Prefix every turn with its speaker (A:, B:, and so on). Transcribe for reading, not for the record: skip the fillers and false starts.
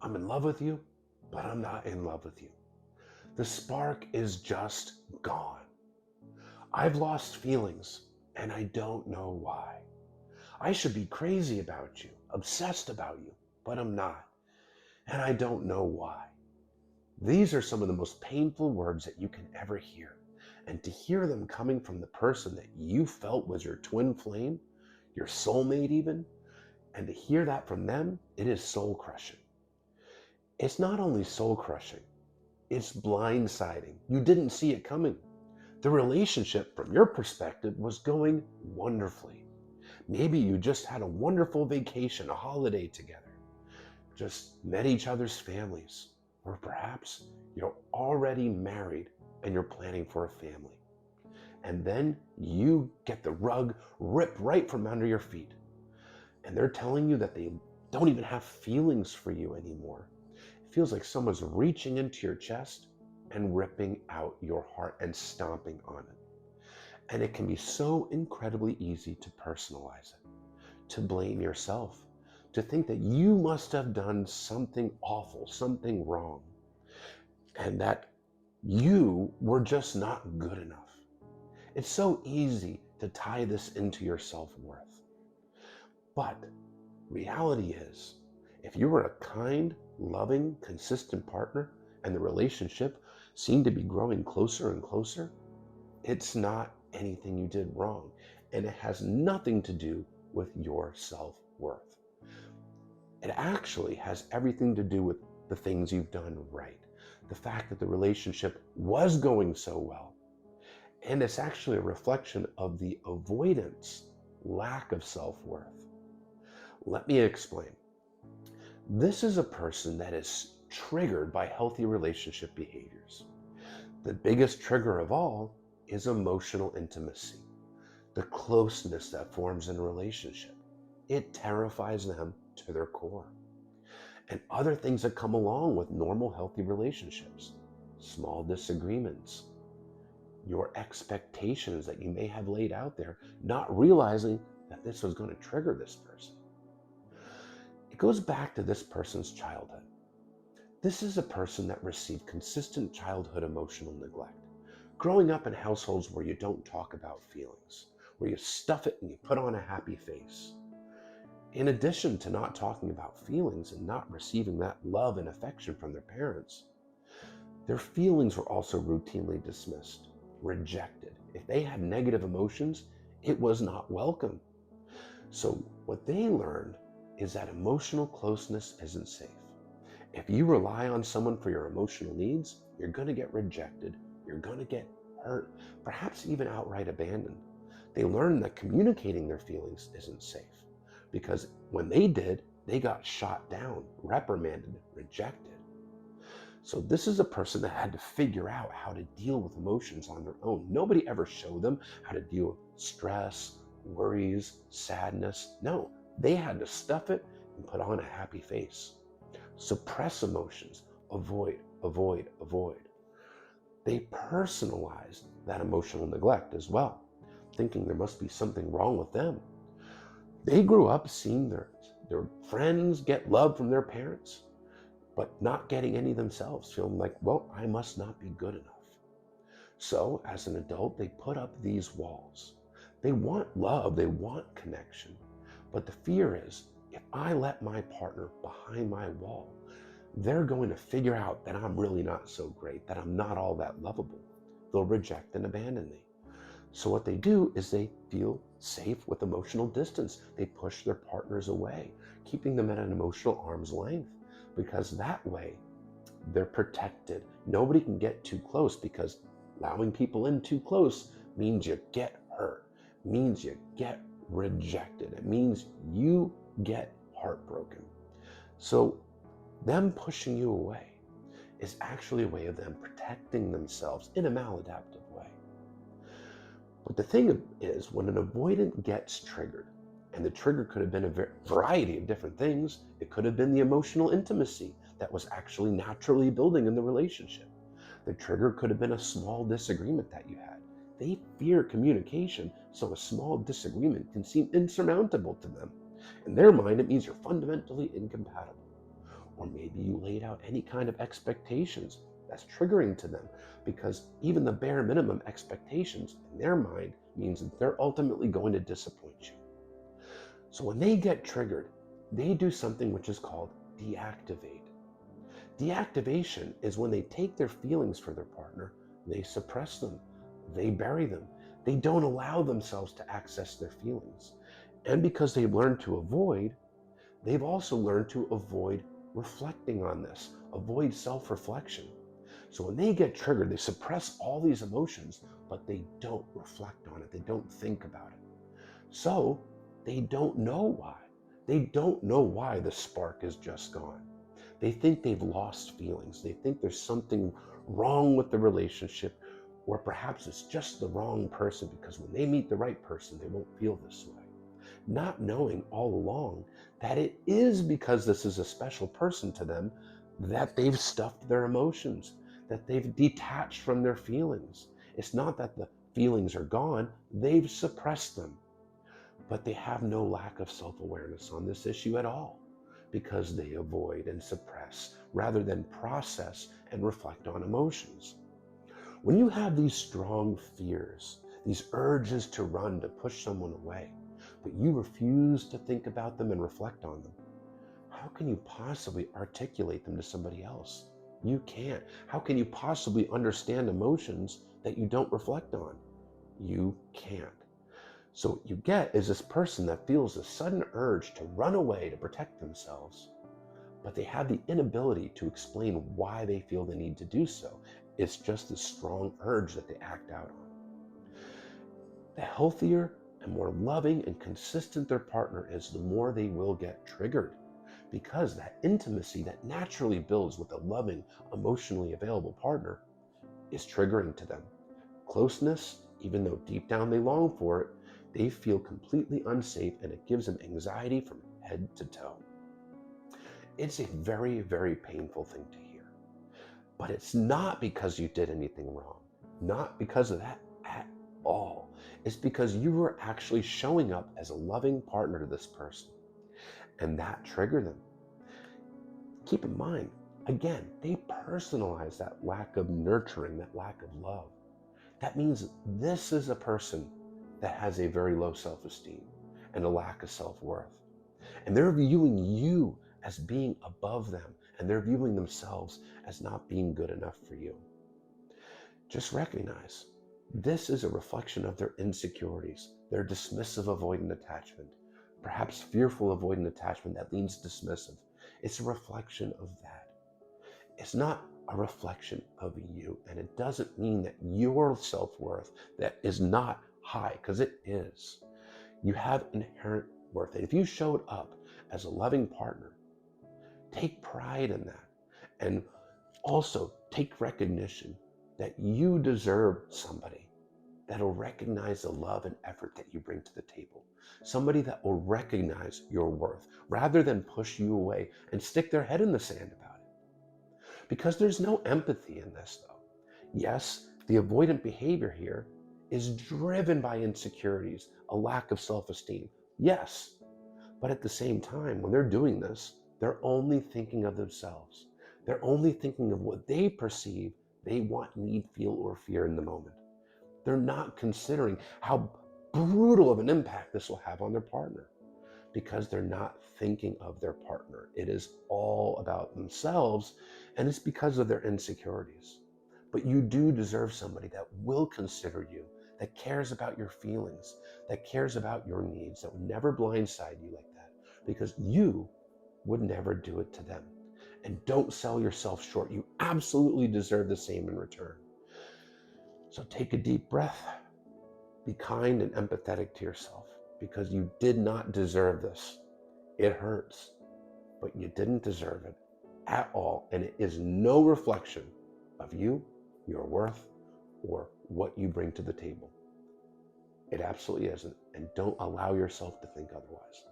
A: I'm in love with you, but I'm not in love with you. The spark is just gone. I've lost feelings and I don't know why. I should be crazy about you, obsessed about you, but I'm not. And I don't know why. These are some of the most painful words that you can ever hear. And to hear them coming from the person that you felt was your twin flame, your soulmate even, and to hear that from them, it is soul crushing. It's not only soul crushing, it's blindsiding. You didn't see it coming. The relationship, from your perspective, was going wonderfully. Maybe you just had a wonderful vacation, a holiday together, just met each other's families, or perhaps you're already married and you're planning for a family. And then you get the rug ripped right from under your feet. And they're telling you that they don't even have feelings for you anymore. It feels like someone's reaching into your chest and ripping out your heart and stomping on it. And it can be so incredibly easy to personalize it, to blame yourself, to think that you must have done something awful, something wrong, and that you were just not good enough. It's so easy to tie this into your self-worth. But reality is, if you were a kind, loving, consistent partner and the relationship seemed to be growing closer and closer, it's not anything you did wrong. And it has nothing to do with your self-worth. It actually has everything to do with the things you've done right. The fact that the relationship was going so well. And it's actually a reflection of the avoidance, lack of self-worth. Let me explain. This is a person that is triggered by healthy relationship behaviors. The biggest trigger of all is emotional intimacy, the closeness that forms in a relationship. It terrifies them to their core. And other things that come along with normal, healthy relationships, small disagreements, your expectations that you may have laid out there, not realizing that this was going to trigger this person. It goes back to this person's childhood. This is a person that received consistent childhood emotional neglect. Growing up in households where you don't talk about feelings, where you stuff it and you put on a happy face. In addition to not talking about feelings and not receiving that love and affection from their parents, their feelings were also routinely dismissed, rejected. If they had negative emotions, it was not welcome. So what they learned is that emotional closeness isn't safe. If you rely on someone for your emotional needs, you're going to get rejected, you're going to get hurt, perhaps even outright abandoned. They learned that communicating their feelings isn't safe because when they did, they got shot down, reprimanded, rejected. So this is a person that had to figure out how to deal with emotions on their own. Nobody ever showed them how to deal with stress, worries, sadness. No, they had to stuff it and put on a happy face. Suppress emotions, avoid, avoid, avoid. They personalized that emotional neglect as well, thinking there must be something wrong with them. They grew up seeing their friends get love from their parents, but not getting any themselves, feeling like, well, I must not be good enough. So as an adult, they put up these walls. They want love, they want connection, but the fear is, if I let my partner behind my wall, they're going to figure out that I'm really not so great, that I'm not all that lovable. They'll reject and abandon me. So what they do is they feel safe with emotional distance. They push their partners away, keeping them at an emotional arm's length, because that way they're protected. Nobody can get too close, because allowing people in too close means you get hurt, means you get rejected. It means you get heartbroken. So them pushing you away is actually a way of them protecting themselves in a maladaptive way. But the thing is, when an avoidant gets triggered, and the trigger could have been a variety of different things, it could have been the emotional intimacy that was actually naturally building in the relationship. The trigger could have been a small disagreement that you had. They fear communication, so a small disagreement can seem insurmountable to them. In their mind, it means you're fundamentally incompatible. Or maybe you laid out any kind of expectations that's triggering to them, because even the bare minimum expectations in their mind means that they're ultimately going to disappoint you. So when they get triggered, they do something which is called deactivate. Deactivation is when they take their feelings for their partner, they suppress them, they bury them. They don't allow themselves to access their feelings. And because they've learned to avoid, they've also learned to avoid reflecting on this, avoid self-reflection. So when they get triggered, they suppress all these emotions, but they don't reflect on it. They don't think about it. So they don't know why. They don't know why the spark is just gone. They think they've lost feelings. They think there's something wrong with the relationship, or perhaps it's just the wrong person, because when they meet the right person, they won't feel this way. Not knowing all along that it is because this is a special person to them that they've stuffed their emotions, that they've detached from their feelings. It's not that the feelings are gone, they've suppressed them. But they have no lack of self-awareness on this issue at all, because they avoid and suppress rather than process and reflect on emotions. When you have these strong fears, these urges to run, to push someone away, but you refuse to think about them and reflect on them, how can you possibly articulate them to somebody else? You can't. How can you possibly understand emotions that you don't reflect on? You can't. So what you get is this person that feels a sudden urge to run away to protect themselves, but they have the inability to explain why they feel the need to do so. It's just a strong urge that they act out on. The healthier and more loving and consistent their partner is, the more they will get triggered, because that intimacy that naturally builds with a loving, emotionally available partner is triggering to them. Closeness, even though deep down they long for it, they feel completely unsafe, and it gives them anxiety from head to toe. It's a very, very painful thing to hear. But it's not because you did anything wrong. Not because of that at all. It's because you were actually showing up as a loving partner to this person, and that triggered them. Keep in mind, again, they personalize that lack of nurturing, that lack of love. That means this is a person that has a very low self-esteem and a lack of self-worth. And they're viewing you as being above them, and they're viewing themselves as not being good enough for you. Just recognize this is a reflection of their insecurities, their dismissive avoidant attachment, perhaps fearful avoidant attachment that leans dismissive. It's a reflection of that. It's not a reflection of you, and it doesn't mean that your self-worth that is not high, because it is. You have inherent worth. And if you showed up as a loving partner, take pride in that, and also take recognition that you deserve somebody that'll recognize the love and effort that you bring to the table. Somebody that will recognize your worth rather than push you away and stick their head in the sand about it. Because there's no empathy in this, though. Yes, the avoidant behavior here is driven by insecurities, a lack of self-esteem. Yes, but at the same time, when they're doing this, they're only thinking of themselves. They're only thinking of what they perceive they want, need, feel, or fear in the moment. They're not considering how brutal of an impact this will have on their partner, because they're not thinking of their partner. It is all about themselves, and it's because of their insecurities. But you do deserve somebody that will consider you, that cares about your feelings, that cares about your needs, that would never blindside you like that, because you would never do it to them. And don't sell yourself short. You absolutely deserve the same in return. So take a deep breath. Be kind and empathetic to yourself, because you did not deserve this. It hurts, but you didn't deserve it at all. And it is no reflection of you, your worth, or what you bring to the table. It absolutely isn't. And don't allow yourself to think otherwise.